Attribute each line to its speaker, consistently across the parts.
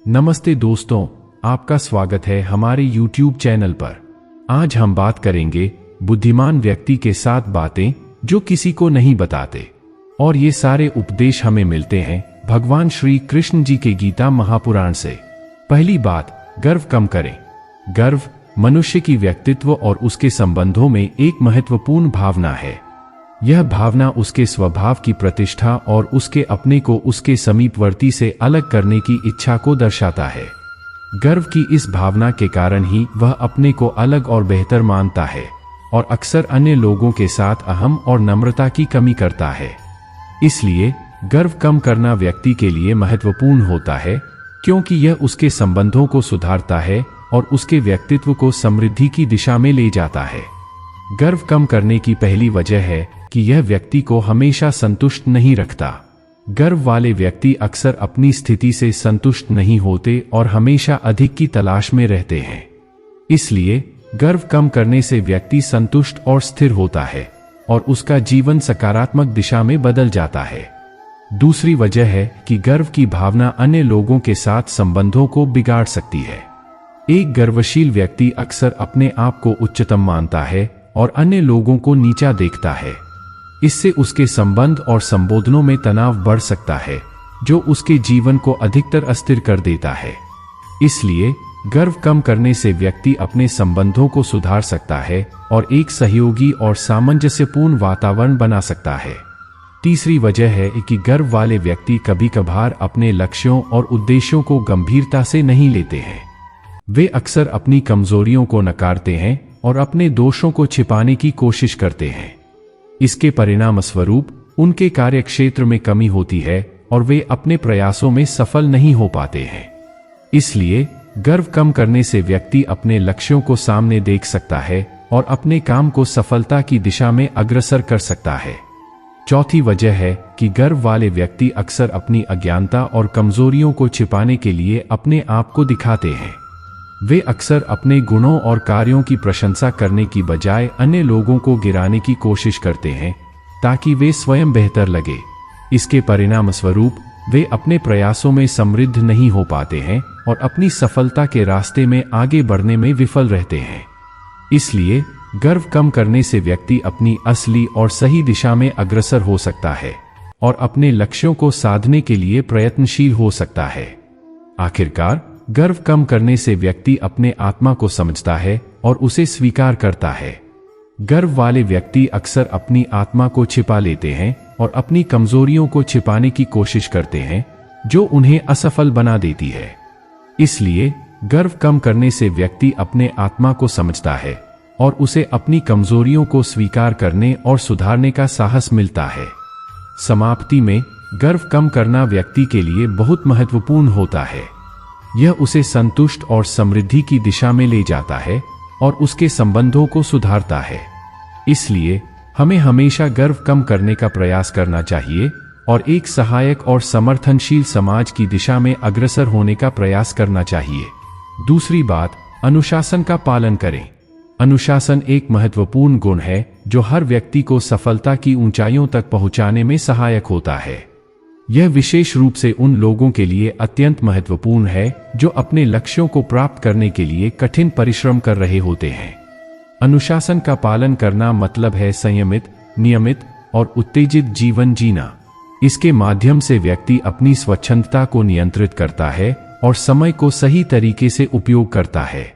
Speaker 1: नमस्ते दोस्तों, आपका स्वागत है हमारे YouTube चैनल पर। आज हम बात करेंगे बुद्धिमान व्यक्ति के 7 बातें जो किसी को नहीं बताते। और ये सारे उपदेश हमें मिलते हैं भगवान श्री कृष्ण जी के गीता महापुराण से। पहली बात, गर्व कम करें। गर्व मनुष्य की व्यक्तित्व और उसके संबंधों में एक महत्वपूर्ण भावना है। यह भावना उसके स्वभाव की प्रतिष्ठा और उसके अपने को उसके समीपवर्ती से अलग करने की इच्छा को दर्शाता है। गर्व की इस भावना के कारण ही वह अपने को अलग और बेहतर मानता है और अक्सर अन्य लोगों के साथ अहम और नम्रता की कमी करता है। इसलिए गर्व कम करना व्यक्ति के लिए महत्वपूर्ण होता है, क्योंकि यह उसके संबंधों को सुधारता है और उसके व्यक्तित्व को समृद्धि की दिशा में ले जाता है। गर्व कम करने की पहली वजह है कि यह व्यक्ति को हमेशा संतुष्ट नहीं रखता। गर्व वाले व्यक्ति अक्सर अपनी स्थिति से संतुष्ट नहीं होते और हमेशा अधिक की तलाश में रहते हैं। इसलिए गर्व कम करने से व्यक्ति संतुष्ट और स्थिर होता है और उसका जीवन सकारात्मक दिशा में बदल जाता है। दूसरी वजह है कि गर्व की भावना अन्य लोगों के साथ संबंधों को बिगाड़ सकती है। एक गर्वशील व्यक्ति अक्सर अपने आप को उच्चतम मानता है और अन्य लोगों को नीचा देखता है। इससे उसके संबंध और संबोधनों में तनाव बढ़ सकता है, जो उसके जीवन को अधिकतर अस्थिर कर देता है। इसलिए गर्व कम करने से व्यक्ति अपने संबंधों को सुधार सकता है और एक सहयोगी और सामंजस्यपूर्ण वातावरण बना सकता है। तीसरी वजह है कि गर्व वाले व्यक्ति कभी-कभार अपने लक्ष्यों और उद्देश्यों को गंभीरता से नहीं लेते हैं। वे अक्सर अपनी कमजोरियों को नकारते हैं और अपने दोषों को छिपाने की कोशिश करते हैं। इसके परिणामस्वरूप उनके कार्यक्षेत्र में कमी होती है और वे अपने प्रयासों में सफल नहीं हो पाते हैं। इसलिए गर्व कम करने से व्यक्ति अपने लक्ष्यों को सामने देख सकता है और अपने काम को सफलता की दिशा में अग्रसर कर सकता है। चौथी वजह है कि गर्व वाले व्यक्ति अक्सर अपनी अज्ञानता और कमजोरियों को छिपाने के लिए अपने आप को दिखाते हैं। वे अक्सर अपने गुणों और कार्यों की प्रशंसा करने की बजाय अन्य लोगों को गिराने की कोशिश करते हैं, ताकि वे स्वयं बेहतर लगे। इसके परिणामस्वरूप वे अपने प्रयासों में समृद्ध नहीं हो पाते हैं और अपनी सफलता के रास्ते में आगे बढ़ने में विफल रहते हैं। इसलिए गर्व कम करने से व्यक्ति अपनी असली और सही दिशा में अग्रसर हो सकता है और अपने लक्ष्यों को साधने के लिए प्रयत्नशील हो सकता है। आखिरकार गर्व कम करने से व्यक्ति अपने आत्मा को समझता है और उसे स्वीकार करता है। गर्व वाले व्यक्ति अक्सर अपनी आत्मा को छिपा लेते हैं और अपनी कमजोरियों को छिपाने की कोशिश करते हैं, जो उन्हें असफल बना देती है। इसलिए गर्व कम करने से व्यक्ति अपने आत्मा को समझता है और उसे अपनी कमजोरियों को स्वीकार करने और सुधारने का साहस मिलता है। समाप्ति में गर्व कम करना व्यक्ति के लिए बहुत महत्वपूर्ण होता है। यह उसे संतुष्ट और समृद्धि की दिशा में ले जाता है और उसके संबंधों को सुधारता है। इसलिए हमें हमेशा गर्व कम करने का प्रयास करना चाहिए और एक सहायक और समर्थनशील समाज की दिशा में अग्रसर होने का प्रयास करना चाहिए। दूसरी बात, अनुशासन का पालन करें। अनुशासन एक महत्वपूर्ण गुण है जो हर व्यक्ति को सफलता की ऊंचाइयों तक पहुंचाने में सहायक होता है। यह विशेष रूप से उन लोगों के लिए अत्यंत महत्वपूर्ण है जो अपने लक्ष्यों को प्राप्त करने के लिए कठिन परिश्रम कर रहे होते हैं। अनुशासन का पालन करना मतलब है संयमित, नियमित और उत्तेजित जीवन जीना। इसके माध्यम से व्यक्ति अपनी स्वच्छंदता को नियंत्रित करता है और समय को सही तरीके से उपयोग करता है।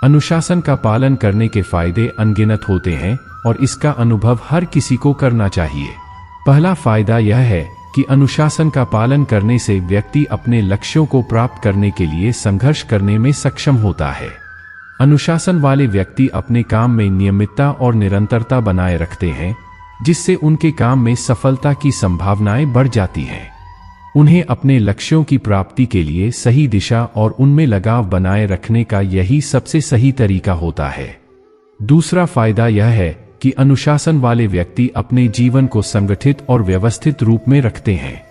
Speaker 1: अनुशासन का पालन करने के फायदे अनगिनत होते हैं और इसका अनुभव हर किसी को करना चाहिए। पहला फायदा यह है कि अनुशासन का पालन करने से व्यक्ति अपने लक्ष्यों को प्राप्त करने के लिए संघर्ष करने में सक्षम होता है। अनुशासन वाले व्यक्ति अपने काम में नियमितता और निरंतरता बनाए रखते हैं, जिससे उनके काम में सफलता की संभावनाएं बढ़ जाती हैं। उन्हें अपने लक्ष्यों की प्राप्ति के लिए सही दिशा और उनमें लगाव बनाए रखने का यही सबसे सही तरीका होता है। दूसरा फायदा यह है कि अनुशासन वाले व्यक्ति अपने जीवन को संगठित और व्यवस्थित रूप में रखते हैं।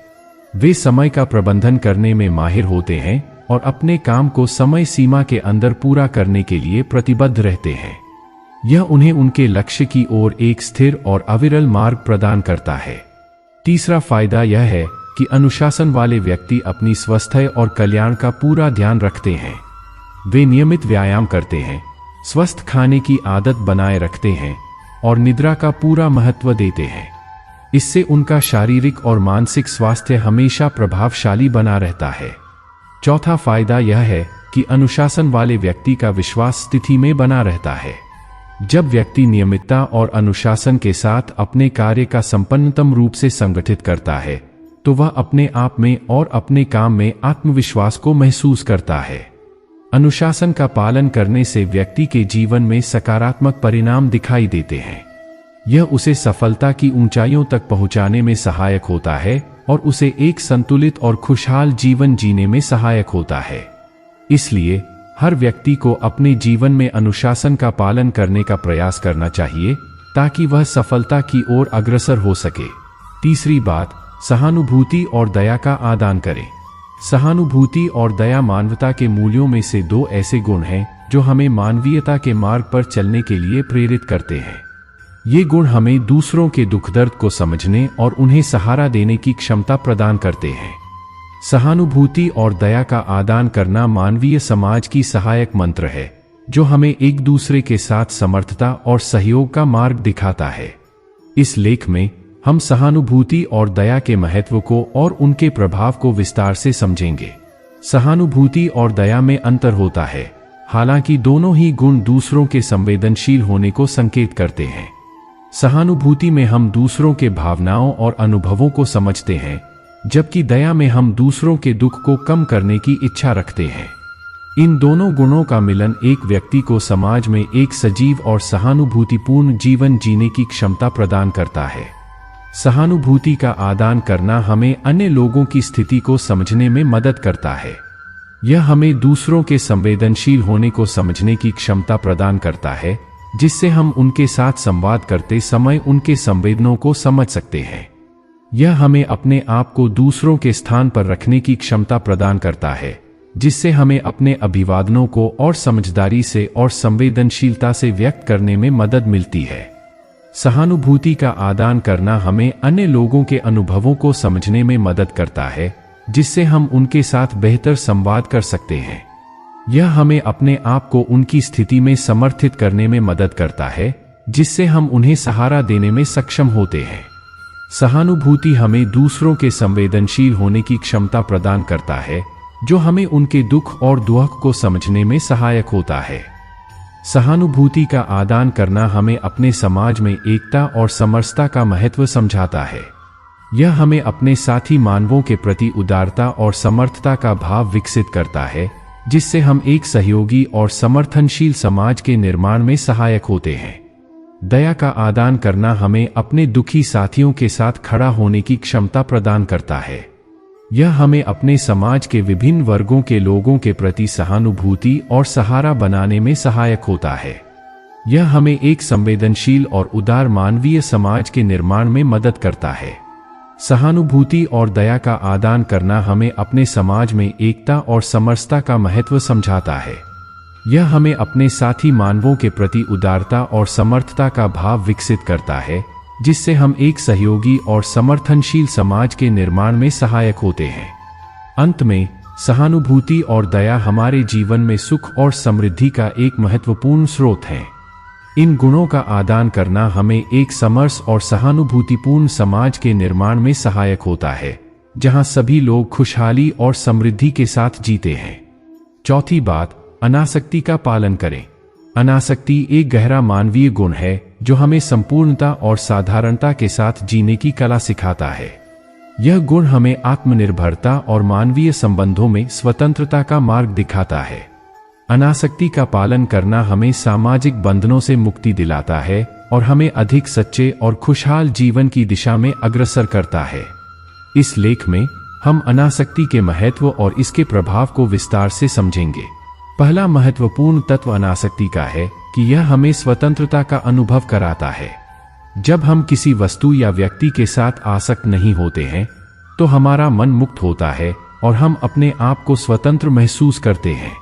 Speaker 1: वे समय का प्रबंधन करने में माहिर होते हैं और अपने काम को समय सीमा के अंदर पूरा करने के लिए प्रतिबद्ध रहते हैं। यह उन्हें उनके लक्ष्य की ओर एक स्थिर और अविरल मार्ग प्रदान करता है। तीसरा फायदा यह है कि अनुशासन वाले व्यक्ति अपनी स्वास्थ्य और कल्याण का पूरा ध्यान रखते हैं। वे नियमित व्यायाम करते हैं, स्वस्थ खाने की आदत बनाए रखते हैं और निद्रा का पूरा महत्व देते हैं। इससे उनका शारीरिक और मानसिक स्वास्थ्य हमेशा प्रभावशाली बना रहता है। चौथा फायदा यह है कि अनुशासन वाले व्यक्ति का विश्वास स्थिति में बना रहता है। जब व्यक्ति नियमितता और अनुशासन के साथ अपने कार्य का संपन्नतम रूप से संगठित करता है तो वह अपने आप में और अपने काम में आत्मविश्वास को महसूस करता है। अनुशासन का पालन करने से व्यक्ति के जीवन में सकारात्मक परिणाम दिखाई देते हैं। यह उसे सफलता की ऊंचाइयों तक पहुंचाने में सहायक होता है और उसे एक संतुलित और खुशहाल जीवन जीने में सहायक होता है। इसलिए हर व्यक्ति को अपने जीवन में अनुशासन का पालन करने का प्रयास करना चाहिए ताकि वह सफलता की ओर अग्रसर हो सके। तीसरी बात, सहानुभूति और दया का आदान करें। सहानुभूति और दया मानवता के मूल्यों में से दो ऐसे गुण हैं जो हमें मानवीयता के मार्ग पर चलने के लिए प्रेरित करते हैं। ये गुण हमें दूसरों के दुख दर्द को समझने और उन्हें सहारा देने की क्षमता प्रदान करते हैं। सहानुभूति और दया का आदान करना मानवीय समाज की सहायक मंत्र है जो हमें एक दूसरे के साथ समर्थता और सहयोग का मार्ग दिखाता है। इस लेख में हम सहानुभूति और दया के महत्व को और उनके प्रभाव को विस्तार से समझेंगे। सहानुभूति और दया में अंतर होता है, हालांकि दोनों ही गुण दूसरों के संवेदनशील होने को संकेत करते हैं। सहानुभूति में हम दूसरों के भावनाओं और अनुभवों को समझते हैं, जबकि दया में हम दूसरों के दुख को कम करने की इच्छा रखते हैं। इन दोनों गुणों का मिलन एक व्यक्ति को समाज में एक सजीव और सहानुभूतिपूर्ण जीवन जीने की क्षमता प्रदान करता है। सहानुभूति का आदान करना हमें अन्य लोगों की स्थिति को समझने में मदद करता है। यह हमें दूसरों के संवेदनशील होने को समझने की क्षमता प्रदान करता है, जिससे हम उनके साथ संवाद करते समय उनके संवेदनों को समझ सकते हैं। यह हमें अपने आप को दूसरों के स्थान पर रखने की क्षमता प्रदान करता है, जिससे हमें अपने अभिवादनों को और समझदारी से और संवेदनशीलता से व्यक्त करने में मदद मिलती है। सहानुभूति का आदान करना हमें अन्य लोगों के अनुभवों को समझने में मदद करता है, जिससे हम उनके साथ बेहतर संवाद कर सकते हैं। यह हमें अपने आप को उनकी स्थिति में समर्थित करने में मदद करता है, जिससे हम उन्हें सहारा देने में सक्षम होते हैं। सहानुभूति हमें दूसरों के संवेदनशील होने की क्षमता प्रदान करता है, जो हमें उनके दुख और दुख को समझने में सहायक होता है। सहानुभूति का आदान करना हमें अपने समाज में एकता और समरसता का महत्व समझाता है। यह हमें अपने साथी मानवों के प्रति उदारता और समर्थता का भाव विकसित करता है, जिससे हम एक सहयोगी और समर्थनशील समाज के निर्माण में सहायक होते हैं। दया का आदान करना हमें अपने दुखी साथियों के साथ खड़ा होने की क्षमता प्रदान करता है। यह हमें अपने समाज के विभिन्न वर्गों के लोगों के प्रति सहानुभूति और सहारा बनाने में सहायक होता है। यह हमें एक संवेदनशील और उदार मानवीय समाज के निर्माण में मदद करता है। सहानुभूति और दया का आदान करना हमें अपने समाज में एकता और समरसता का महत्व समझाता है। यह हमें अपने साथी मानवों के प्रति उदारता और समर्थता का भाव विकसित करता है, जिससे हम एक सहयोगी और समर्थनशील समाज के निर्माण में सहायक होते हैं। अंत में, सहानुभूति और दया हमारे जीवन में सुख और समृद्धि का एक महत्वपूर्ण स्रोत हैं। इन गुणों का आदान करना हमें एक समरस और सहानुभूतिपूर्ण समाज के निर्माण में सहायक होता है, जहां सभी लोग खुशहाली और समृद्धि के साथ जीते हैं। चौथी बात, अनासक्ति का पालन करें। अनासक्ति एक गहरा मानवीय गुण है जो हमें संपूर्णता और साधारणता के साथ जीने की कला सिखाता है। यह गुण हमें आत्मनिर्भरता और मानवीय संबंधों में स्वतंत्रता का मार्ग दिखाता है। अनासक्ति का पालन करना हमें सामाजिक बंधनों से मुक्ति दिलाता है और हमें अधिक सच्चे और खुशहाल जीवन की दिशा में अग्रसर करता है। इस लेख में हम अनासक्ति के महत्व और इसके प्रभाव को विस्तार से समझेंगे। पहला महत्वपूर्ण तत्व अनासक्ति का है कि यह हमें स्वतंत्रता का अनुभव कराता है। जब हम किसी वस्तु या व्यक्ति के साथ आसक्त नहीं होते हैं, तो हमारा मन मुक्त होता है और हम अपने आप को स्वतंत्र महसूस करते हैं।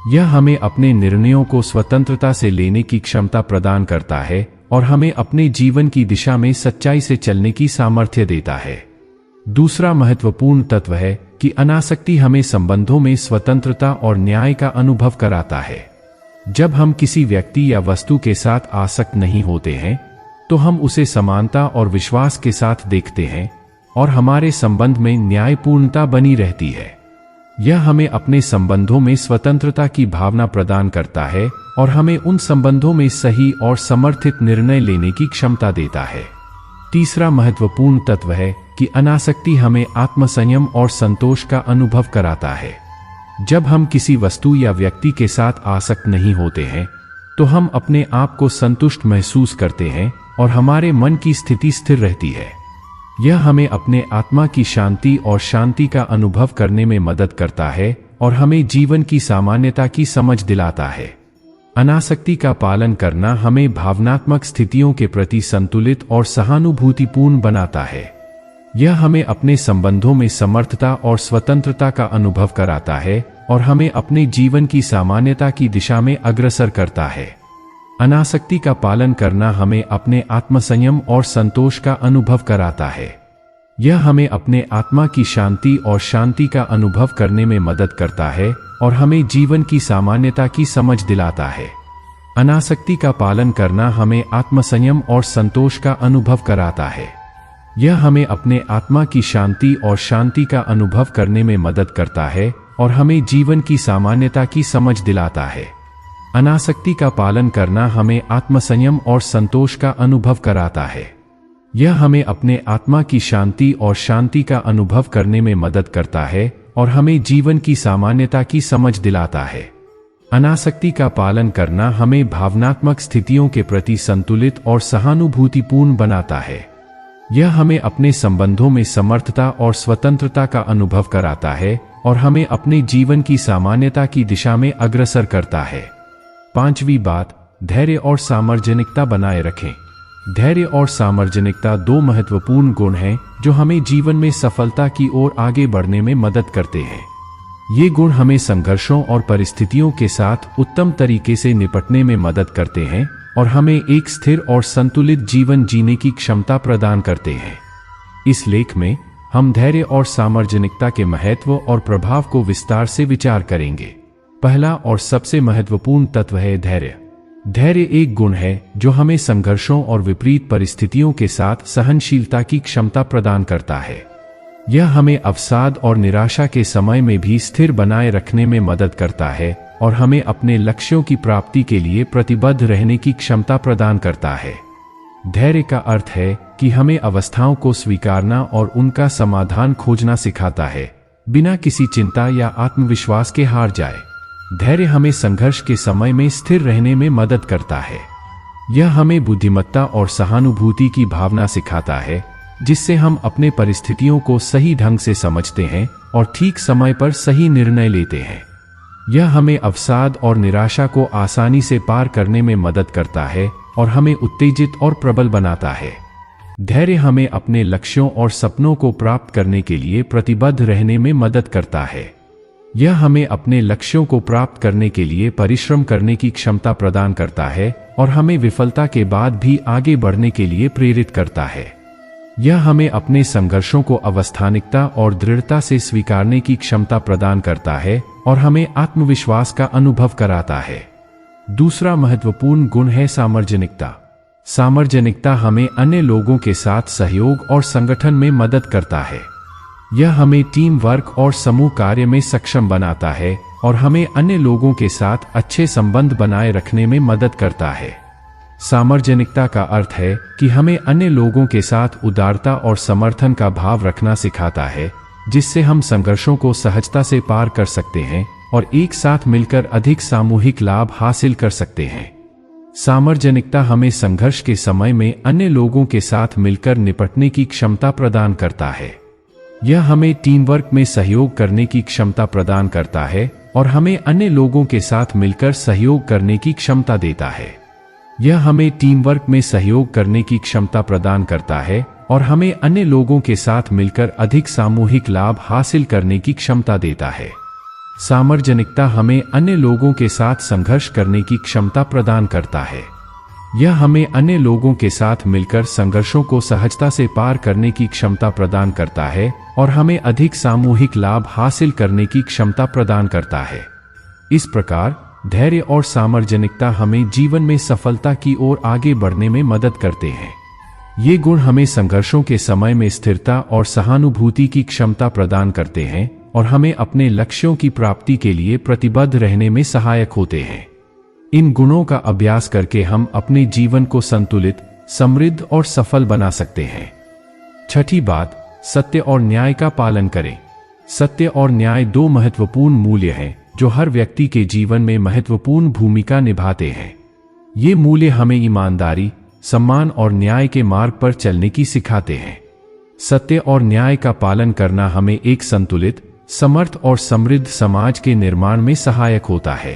Speaker 1: यह हमें अपने निर्णयों को स्वतंत्रता से लेने की क्षमता प्रदान करता है और हमें अपने जीवन की दिशा में सच्चाई से चलने की सामर्थ्य देता है। दूसरा महत्वपूर्ण तत्व है कि अनासक्ति हमें संबंधों में स्वतंत्रता और न्याय का अनुभव कराता है। जब हम किसी व्यक्ति या वस्तु के साथ आसक्त नहीं होते हैं तो हम उसे समानता और विश्वास के साथ देखते हैं और हमारे संबंध में न्यायपूर्णता बनी रहती है। यह हमें अपने संबंधों में स्वतंत्रता की भावना प्रदान करता है और हमें उन संबंधों में सही और समर्थित निर्णय लेने की क्षमता देता है। तीसरा महत्वपूर्ण तत्व है कि अनासक्ति हमें आत्मसंयम और संतोष का अनुभव कराता है। जब हम किसी वस्तु या व्यक्ति के साथ आसक्त नहीं होते हैं तो हम अपने आप को संतुष्ट महसूस करते हैं और हमारे मन की स्थिति स्थिर रहती है। यह हमें अपने आत्मा की शांति और शांति का अनुभव करने में मदद करता है और हमें जीवन की सामान्यता की समझ दिलाता है। अनासक्ति का पालन करना हमें भावनात्मक स्थितियों के प्रति संतुलित और सहानुभूतिपूर्ण बनाता है। यह हमें अपने संबंधों में समर्थता और स्वतंत्रता का अनुभव कराता है और हमें अपने जीवन की सामान्यता की दिशा में अग्रसर करता है। अनासक्ति का पालन करना हमें अपने आत्मसंयम और संतोष का अनुभव कराता है। यह हमें अपने आत्मा की शांति और शांति का अनुभव करने में मदद करता है और हमें जीवन की सामान्यता की समझ दिलाता है। अनासक्ति का पालन करना हमें आत्मसंयम और संतोष का अनुभव कराता है। यह हमें अपने आत्मा की शांति और शांति का अनुभव करने में मदद करता है और हमें जीवन की सामान्यता की समझ दिलाता है। अनासक्ति का पालन करना हमें आत्मसंयम और संतोष का अनुभव कराता है। यह हमें अपने आत्मा की शांति और शांति का अनुभव करने में मदद करता है और हमें जीवन की सामान्यता की समझ दिलाता है। अनासक्ति का पालन करना हमें भावनात्मक स्थितियों के प्रति संतुलित और सहानुभूतिपूर्ण बनाता है। यह हमें अपने संबंधों में समर्थता और स्वतंत्रता का अनुभव कराता है और हमें अपने जीवन की सामान्यता की दिशा में अग्रसर करता है। पांचवी बात, धैर्य और सामर्जनिकता बनाए रखें। धैर्य और सामर्जनिकता दो महत्वपूर्ण गुण हैं जो हमें जीवन में सफलता की ओर आगे बढ़ने में मदद करते हैं। ये गुण हमें संघर्षों और परिस्थितियों के साथ उत्तम तरीके से निपटने में मदद करते हैं और हमें एक स्थिर और संतुलित जीवन जीने की क्षमता प्रदान करते हैं। इस लेख में हम धैर्य और सामर्जनिकता के महत्व और प्रभाव को विस्तार से विचार करेंगे। पहला और सबसे महत्वपूर्ण तत्व है धैर्य। धैर्य एक गुण है जो हमें संघर्षों और विपरीत परिस्थितियों के साथ सहनशीलता की क्षमता प्रदान करता है। यह हमें अवसाद और निराशा के समय में भी स्थिर बनाए रखने में मदद करता है और हमें अपने लक्ष्यों की प्राप्ति के लिए प्रतिबद्ध रहने की क्षमता प्रदान करता है। धैर्य का अर्थ है कि हमें अवस्थाओं को स्वीकारना और उनका समाधान खोजना सिखाता है, बिना किसी चिंता या आत्मविश्वास के हार जाए। धैर्य हमें संघर्ष के समय में स्थिर रहने में मदद करता है। यह हमें बुद्धिमत्ता और सहानुभूति की भावना सिखाता है, जिससे हम अपने परिस्थितियों को सही ढंग से समझते हैं और ठीक समय पर सही निर्णय लेते हैं। यह हमें अवसाद और निराशा को आसानी से पार करने में मदद करता है और हमें उत्तेजित और प्रबल बनाता है। धैर्य हमें अपने लक्ष्यों और सपनों को प्राप्त करने के लिए प्रतिबद्ध रहने में मदद करता है। यह हमें अपने लक्ष्यों को प्राप्त करने के लिए परिश्रम करने की क्षमता प्रदान करता है और हमें विफलता के बाद भी आगे बढ़ने के लिए प्रेरित करता है। यह हमें अपने संघर्षों को अवस्थानिकता और दृढ़ता से स्वीकारने की क्षमता प्रदान करता है और हमें आत्मविश्वास का अनुभव कराता है। दूसरा महत्वपूर्ण गुण है सामर्जनिकता। सामर्जनिकता हमें अन्य लोगों के साथ सहयोग और संगठन में मदद करता है। यह हमें टीम वर्क और समूह कार्य में सक्षम बनाता है और हमें अन्य लोगों के साथ अच्छे संबंध बनाए रखने में मदद करता है। सामर्जनिकता का अर्थ है कि हमें अन्य लोगों के साथ उदारता और समर्थन का भाव रखना सिखाता है, जिससे हम संघर्षों को सहजता से पार कर सकते हैं और एक साथ मिलकर अधिक सामूहिक लाभ हासिल कर सकते हैं। सामर्जनिकता हमें संघर्ष के समय में अन्य लोगों के साथ मिलकर निपटने की क्षमता प्रदान करता है। यह हमें टीम वर्क में सहयोग करने की क्षमता प्रदान करता है और हमें अन्य लोगों के साथ मिलकर सहयोग करने की क्षमता देता है। यह हमें टीम वर्क में सहयोग करने की क्षमता प्रदान करता है और हमें अन्य लोगों के साथ मिलकर अधिक सामूहिक लाभ हासिल करने की क्षमता देता है। सामर्जनिकता हमें अन्य लोगों के साथ संघर्ष करने की क्षमता प्रदान करता है। यह हमें अन्य लोगों के साथ मिलकर संघर्षों को सहजता से पार करने की क्षमता प्रदान करता है और हमें अधिक सामूहिक लाभ हासिल करने की क्षमता प्रदान करता है। इस प्रकार धैर्य और सामर्जनिकता हमें जीवन में सफलता की ओर आगे बढ़ने में मदद करते हैं। ये गुण हमें संघर्षों के समय में स्थिरता और सहानुभूति की क्षमता प्रदान करते हैं और हमें अपने लक्ष्यों की प्राप्ति के लिए प्रतिबद्ध रहने में सहायक होते हैं। इन गुणों का अभ्यास करके हम अपने जीवन को संतुलित, समृद्ध और सफल बना सकते हैं। छठी बात, सत्य और न्याय का पालन करें। सत्य और न्याय दो महत्वपूर्ण मूल्य हैं जो हर व्यक्ति के जीवन में महत्वपूर्ण भूमिका निभाते हैं। ये मूल्य हमें ईमानदारी, सम्मान और न्याय के मार्ग पर चलने की सिखाते हैं। सत्य और न्याय का पालन करना हमें एक संतुलित, समर्थ और समृद्ध समाज के निर्माण में सहायक होता है।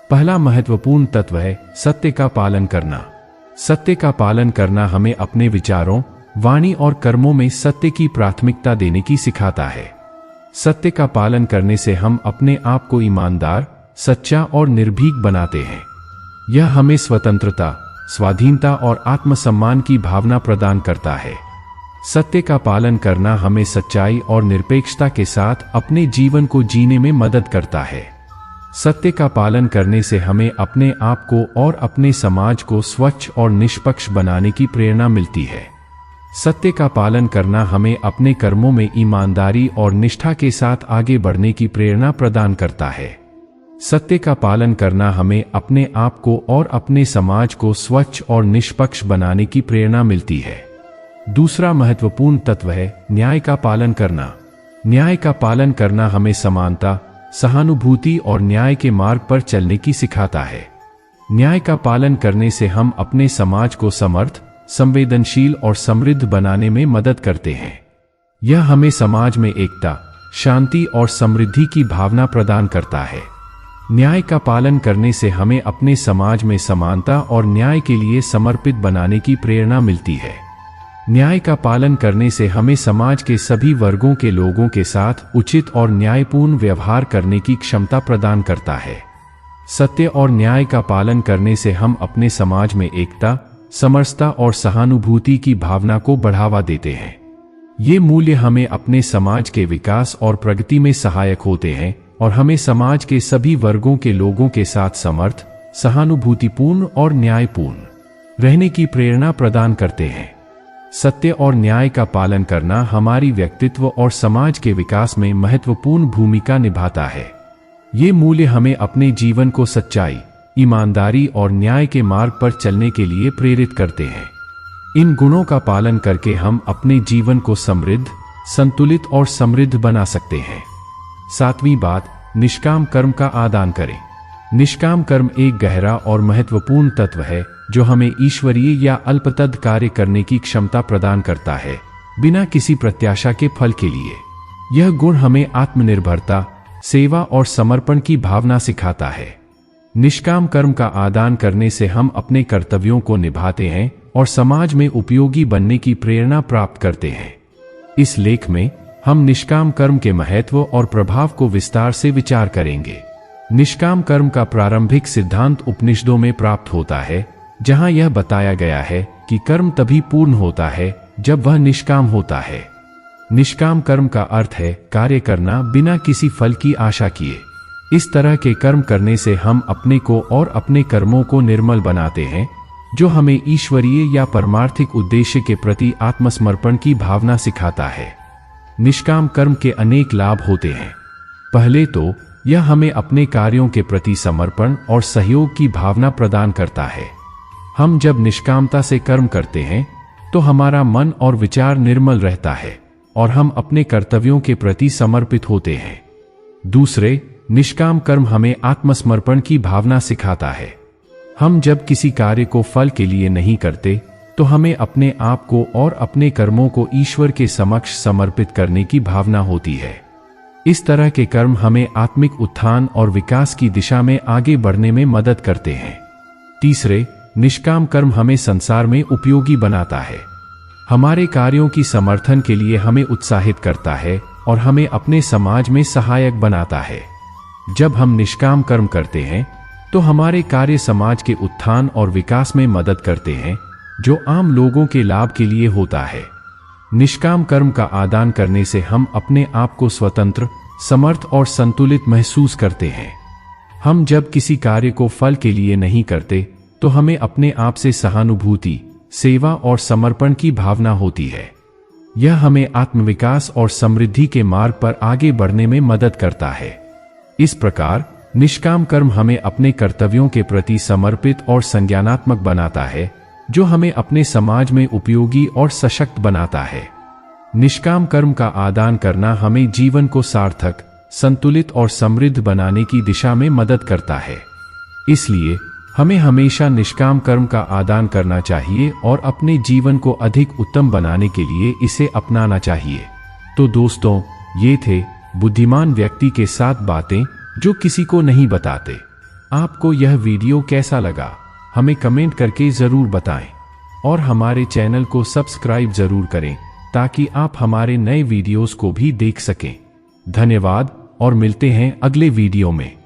Speaker 1: पहला महत्वपूर्ण तत्व है सत्य का पालन करना। सत्य का पालन करना हमें अपने विचारों, वाणी और कर्मों में सत्य की प्राथमिकता देने की सिखाता है। सत्य का पालन करने से हम अपने आप को ईमानदार, सच्चा और निर्भीक बनाते हैं। यह हमें स्वतंत्रता, स्वाधीनता और आत्मसम्मान की भावना प्रदान करता है। सत्य का पालन करना हमें सच्चाई और निरपेक्षता के साथ अपने जीवन को जीने में मदद करता है। सत्य का पालन करने से हमें अपने आप को और अपने समाज को स्वच्छ और निष्पक्ष बनाने की प्रेरणा मिलती है। सत्य का पालन करना हमें अपने कर्मों में ईमानदारी और निष्ठा के साथ आगे बढ़ने की प्रेरणा प्रदान करता है। सत्य का पालन करना हमें अपने आप को और अपने समाज को स्वच्छ और निष्पक्ष बनाने की प्रेरणा मिलती है। दूसरा महत्वपूर्ण तत्व है न्याय का पालन करना। न्याय का पालन करना हमें समानता, सहानुभूति और न्याय के मार्ग पर चलने की सिखाता है। न्याय का पालन करने से हम अपने समाज को समर्थ, संवेदनशील और समृद्ध बनाने में मदद करते हैं। यह हमें समाज में एकता, शांति और समृद्धि की भावना प्रदान करता है। न्याय का पालन करने से हमें अपने समाज में समानता और न्याय के लिए समर्पित बनाने की प्रेरणा मिलती है। न्याय का पालन करने से हमें समाज के सभी वर्गों के लोगों के साथ उचित और न्यायपूर्ण व्यवहार करने की क्षमता प्रदान करता है। सत्य और न्याय का पालन करने से हम अपने समाज में एकता, समरसता और सहानुभूति की भावना को बढ़ावा देते हैं। ये मूल्य हमें अपने समाज के विकास और प्रगति में सहायक होते हैं और हमें समाज के सभी वर्गों के लोगों के साथ समर्थ, सहानुभूतिपूर्ण और न्यायपूर्ण रहने की प्रेरणा प्रदान करते हैं। सत्य और न्याय का पालन करना हमारी व्यक्तित्व और समाज के विकास में महत्वपूर्ण भूमिका निभाता है। ये मूल्य हमें अपने जीवन को सच्चाई, ईमानदारी और न्याय के मार्ग पर चलने के लिए प्रेरित करते हैं। इन गुणों का पालन करके हम अपने जीवन को समृद्ध, संतुलित और समृद्ध बना सकते हैं। सातवीं बात, निष्काम कर्म का आदान करें। निष्काम कर्म एक गहरा और महत्वपूर्ण तत्व है जो हमें ईश्वरीय या अल्पतद कार्य करने की क्षमता प्रदान करता है, बिना किसी प्रत्याशा के फल के लिए। यह गुण हमें आत्मनिर्भरता, सेवा और समर्पण की भावना सिखाता है। निष्काम कर्म का आदान करने से हम अपने कर्तव्यों को निभाते हैं और समाज में उपयोगी बनने की प्रेरणा प्राप्त करते हैं। इस लेख में हम निष्काम कर्म के महत्व और प्रभाव को विस्तार से विचार करेंगे। निष्काम कर्म का प्रारंभिक सिद्धांत उपनिषदों में प्राप्त होता है, जहां यह बताया गया है कि कर्म तभी पूर्ण होता है जब वह निष्काम होता है। निष्काम कर्म का अर्थ है कार्य करना बिना किसी फल की आशा किए। इस तरह के कर्म करने से हम अपने को और अपने कर्मों को निर्मल बनाते हैं, जो हमें ईश्वरीय या परमार्थिक उद्देश्य के प्रति आत्मसमर्पण की भावना सिखाता है। निष्काम कर्म के अनेक लाभ होते हैं। पहले तो यह हमें अपने कार्यों के प्रति समर्पण और सहयोग की भावना प्रदान करता है। हम जब निष्कामता से कर्म करते हैं तो हमारा मन और विचार निर्मल रहता है और हम अपने कर्तव्यों के प्रति समर्पित होते हैं। दूसरे, निष्काम कर्म हमें आत्मसमर्पण की भावना सिखाता है। हम जब किसी कार्य को फल के लिए नहीं करते तो हमें अपने आप को और अपने कर्मों को ईश्वर के समक्ष समर्पित करने की भावना होती है। इस तरह के कर्म हमें आत्मिक उत्थान और विकास की दिशा में आगे बढ़ने में मदद करते हैं। तीसरे, निष्काम कर्म हमें संसार में उपयोगी बनाता है। हमारे कार्यों की समर्थन के लिए हमें उत्साहित करता है और हमें अपने समाज में सहायक बनाता है। जब हम निष्काम कर्म करते हैं तो हमारे कार्य समाज के उत्थान और विकास में मदद करते हैं, जो आम लोगों के लाभ के लिए होता है। निष्काम कर्म का आदान करने से हम अपने आप को स्वतंत्र, समर्थ और संतुलित महसूस करते हैं। हम जब किसी कार्य को फल के लिए नहीं करते तो हमें अपने आप से सहानुभूति, सेवा और समर्पण की भावना होती है। यह हमें आत्मविकास और समृद्धि के मार्ग पर आगे बढ़ने में मदद करता है। इस प्रकार निष्काम कर्म हमें अपने कर्तव्यों के प्रति समर्पित और संज्ञानात्मक बनाता है, जो हमें अपने समाज में उपयोगी और सशक्त बनाता है। निष्काम कर्म का आदान करना हमें जीवन को सार्थक, संतुलित और समृद्ध बनाने की दिशा में मदद करता है। इसलिए हमें हमेशा निष्काम कर्म का आदान करना चाहिए और अपने जीवन को अधिक उत्तम बनाने के लिए इसे अपनाना चाहिए। तो दोस्तों, ये थे बुद्धिमान व्यक्ति के 7 बातें जो किसी को नहीं बताते। आपको यह वीडियो कैसा लगा, हमें कमेंट करके जरूर बताएं और हमारे चैनल को सब्सक्राइब जरूर करें ताकि आप हमारे नए वीडियोस को भी देख सकें। धन्यवाद और मिलते हैं अगले वीडियो में।